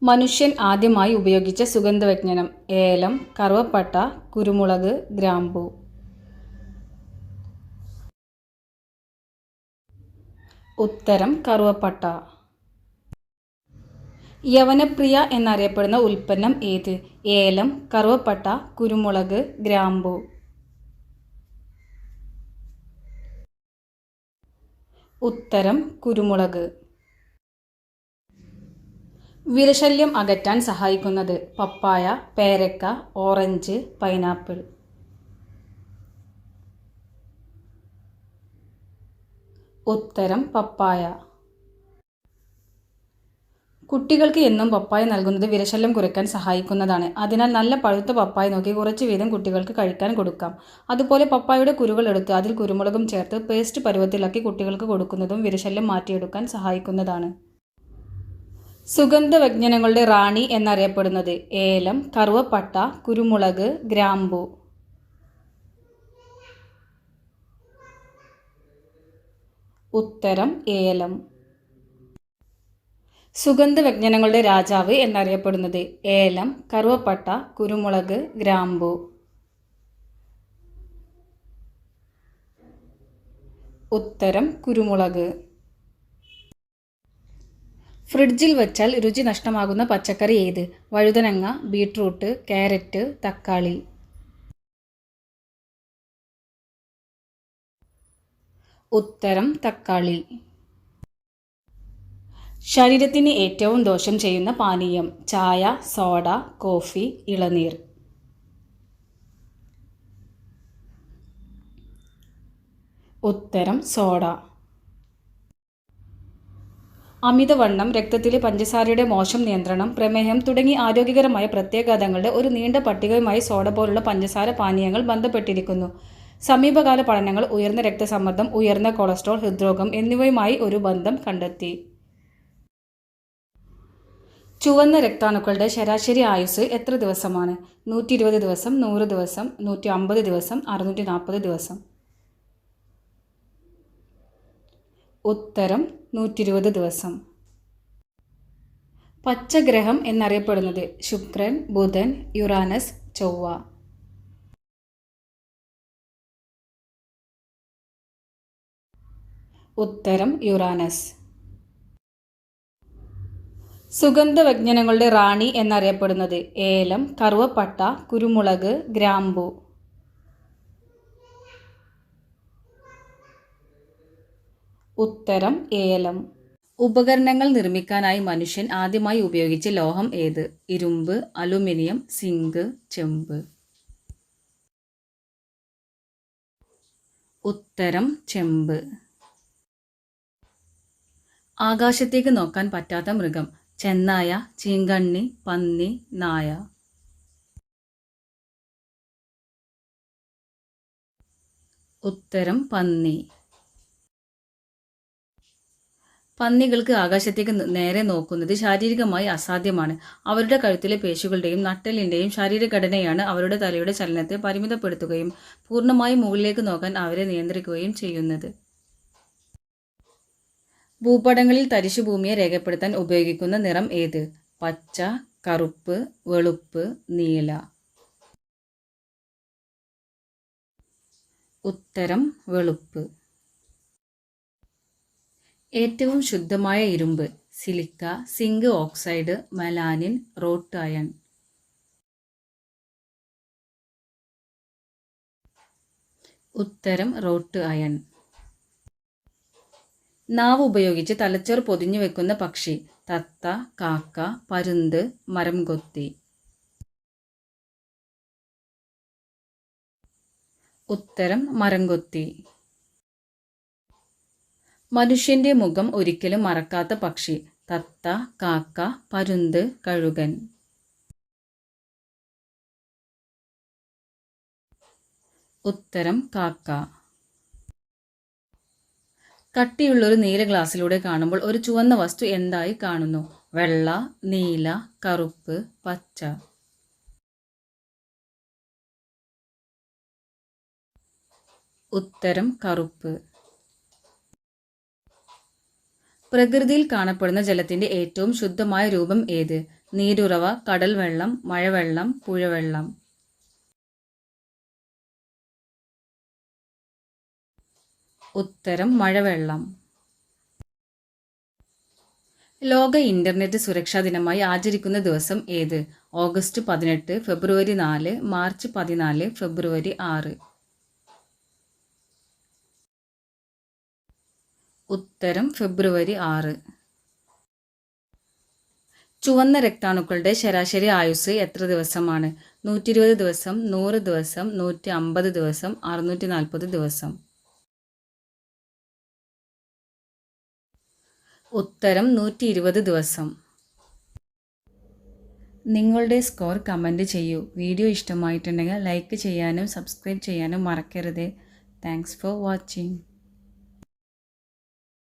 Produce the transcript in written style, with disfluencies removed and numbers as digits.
മനുഷ്യൻ ആദ്യമായി ഉപയോഗിച്ച സുഗന്ധവ്യഞ്ജനം: ഏലം, കറുവപ്പട്ട, കുരുമുളക്, ഗ്രാമ്പൂ. ഉത്തരം കറുവപ്പട്ട. യവനപ്രിയ എന്നറിയപ്പെടുന്ന ഉൽപ്പന്നം ഏത്? ഏലം, കറുവപ്പട്ട, കുരുമുളക്, ഗ്രാമ്പൂ. ഉത്തരം കുരുമുളക്. വിരശല്യം അകറ്റാൻ സഹായിക്കുന്നത്: പപ്പായ, പേരക്ക, ഓറഞ്ച്, പൈനാപ്പിൾ. ഉത്തരം പപ്പായ. കുട്ടികൾക്ക് എന്നും പപ്പായ നൽകുന്നത് വിരശല്യം കുറയ്ക്കാൻ സഹായിക്കുന്നതാണ്. അതിനാൽ നല്ല പഴുത്ത പപ്പായ നോക്കി കുറച്ച് വീതം കുട്ടികൾക്ക് കഴിക്കാൻ കൊടുക്കാം. അതുപോലെ പപ്പായയുടെ കുരുകൾ എടുത്ത് അതിൽ കുരുമുളകും ചേർത്ത് പേസ്റ്റ് പരുവത്തിലാക്കി കുട്ടികൾക്ക് കൊടുക്കുന്നതും വിരശല്യം മാറ്റിയെടുക്കാൻ സഹായിക്കുന്നതാണ്. സുഗന്ധവ്യഞ്ജനങ്ങളുടെ റാണി എന്നറിയപ്പെടുന്നത്: ഏലം, കറുവപ്പട്ട, കുരുമുളക്, ഗ്രാമ്പൂ. ഉത്തരം ഏലം. സുഗന്ധവ്യഞ്ജനങ്ങളുടെ രാജാവ് എന്നറിയപ്പെടുന്നത്: ഏലം, കറുവപ്പട്ട, കുരുമുളക്, ഗ്രാമ്പൂ. ഉത്തരം കുരുമുളക്. ഫ്രിഡ്ജിൽ വച്ചാൽ രുചി നഷ്ടമാകുന്ന പച്ചക്കറി ഏത്? വഴുതനങ്ങ, ബീട്രൂട്ട്, കാരറ്റ്, തക്കാളി. ഉത്തരം തക്കാളി. ശരീരത്തിന് ഏറ്റവും ദോഷം ചെയ്യുന്ന പാനീയം: ചായ, സോഡ, കോഫി, ഇളനീർ. ഉത്തരം സോഡ. അമിതവണ്ണം, രക്തത്തിലെ പഞ്ചസാരയുടെ മോശം നിയന്ത്രണം, പ്രമേഹം തുടങ്ങി ആരോഗ്യകരമായ പ്രത്യാഘാതങ്ങളുടെ ഒരു നീണ്ട പട്ടികയുമായി സോഡ പോലുള്ള പഞ്ചസാര പാനീയങ്ങൾ ബന്ധപ്പെട്ടിരിക്കുന്നു. സമീപകാല പഠനങ്ങൾ ഉയർന്ന രക്തസമ്മർദ്ദം, ഉയർന്ന കൊളസ്ട്രോൾ, ഹൃദ്രോഗം എന്നിവയുമായി ഒരു ബന്ധം കണ്ടെത്തി. ചുവന്ന രക്താണുക്കളുടെ ശരാശരി ആയുസ്സ് എത്ര ദിവസമാണ്? 120 ദിവസം, 100 ദിവസം, 150 ദിവസം, 640 ദിവസം. ഉത്തരം 120 ദിവസം. പച്ചഗ്രഹം എന്നറിയപ്പെടുന്നത്: ശുക്രൻ, ബുധൻ, യുറാനസ്, ചൊവ്വ. ഉത്തരം യുറാനസ്. സുഗന്ധവ്യഞ്ജനങ്ങളുടെ റാണി എന്നറിയപ്പെടുന്നത്: ഏലം, കറുവപ്പട്ട, കുരുമുളക്, ഗ്രാമ്പൂ. ഉത്തരം ഏലം. ഉപകരണങ്ങൾ നിർമ്മിക്കാനായി മനുഷ്യൻ ആദ്യമായി ഉപയോഗിച്ച ലോഹം ഏത്? ഇരുമ്പ്, അലുമിനിയം, സിങ്ക്, ചെമ്പ്. ഉത്തരം ചെമ്പ്. ആകാശത്തേക്ക് നോക്കാൻ പറ്റാത്ത മൃഗം: ചെന്നായ, ചീങ്കണ്ണി, പന്നി, നായ. ഉത്തരം പന്നി. പന്നികൾക്ക് ആകാശത്തേക്ക് നേരെ നോക്കുന്നത് ശാരീരികമായി അസാധ്യമാണ്. അവരുടെ കഴുത്തിലെ പേശികളുടെയും നട്ടെല്ലിന്റെയും ശരീരഘടനയാണ് അവരുടെ തലയുടെ ചലനത്തെ പരിമിതപ്പെടുത്തുകയും പൂർണ്ണമായും മുകളിലേക്ക് നോക്കാൻ അവരെ നിയന്ത്രിക്കുകയും ചെയ്യുന്നത്. ഭൂപടങ്ങളിൽ തരിശുഭൂമിയെ രേഖപ്പെടുത്താൻ ഉപയോഗിക്കുന്ന നിറം ഏത്? പച്ച, കറുപ്പ്, വെളുപ്പ്, നീല. ഉത്തരം വെളുപ്പ്. ഏറ്റവും ശുദ്ധമായ ഇരുമ്പ്: silica, zinc oxide, melanin, wrought iron. ഉത്തരം റോട്ട് അയൺ. നാവ് ഉപയോഗിച്ച് തലച്ചോർ പൊതിഞ്ഞു വെക്കുന്ന പക്ഷി: തത്ത, കാക്ക, പരുന്ത്, മരംകൊത്തി. ഉത്തരം മരംകൊത്തി. മനുഷ്യന്റെ മുഖം ഒരിക്കലും മറക്കാത്ത പക്ഷി: തത്ത, കാക്ക, പരുന്ത്, കഴുകൻ. ഉത്തരം കാക്ക. കട്ടിയുള്ളൊരു നീല ഗ്ലാസ്സിലൂടെ കാണുമ്പോൾ ഒരു ചുവന്ന വസ്തു എന്തായി കാണുന്നു? വെള്ള, നീല, കറുപ്പ്, പച്ച. ഉത്തരം കറുപ്പ്. പ്രകൃതിയിൽ കാണപ്പെടുന്ന ജലത്തിന്റെ ഏറ്റവും ശുദ്ധമായ രൂപം ഏത്? നീരുറവ, കടൽ വെള്ളം, മഴവെള്ളം, പുഴവെള്ളം. ഉത്തരം മഴവെള്ളം. ലോക ഇന്റർനെറ്റ് സുരക്ഷാ ദിനമായി ആചരിക്കുന്ന ദിവസം ഏത്? ഓഗസ്റ്റ് 18, ഫെബ്രുവരി 4, മാർച്ച് 14, ഫെബ്രുവരി 6. ഉത്തരം ഫെബ്രുവരി 6. ചുവന്ന രക്താണുക്കളുടെ ശരാശരി ആയുസ്സ് എത്ര ദിവസമാണ്? 120 ദിവസം, 100 ദിവസം, 150 ദിവസം, 640 ദിവസം. ഉത്തരം 120 ദിവസം. നിങ്ങളുടെ സ്കോർ കമൻറ്റ് ചെയ്യൂ. വീഡിയോ ഇഷ്ടമായിട്ടുണ്ടെങ്കിൽ ലൈക്ക് ചെയ്യാനും സബ്സ്ക്രൈബ് ചെയ്യാനും മറക്കരുത്. Thanks for watching.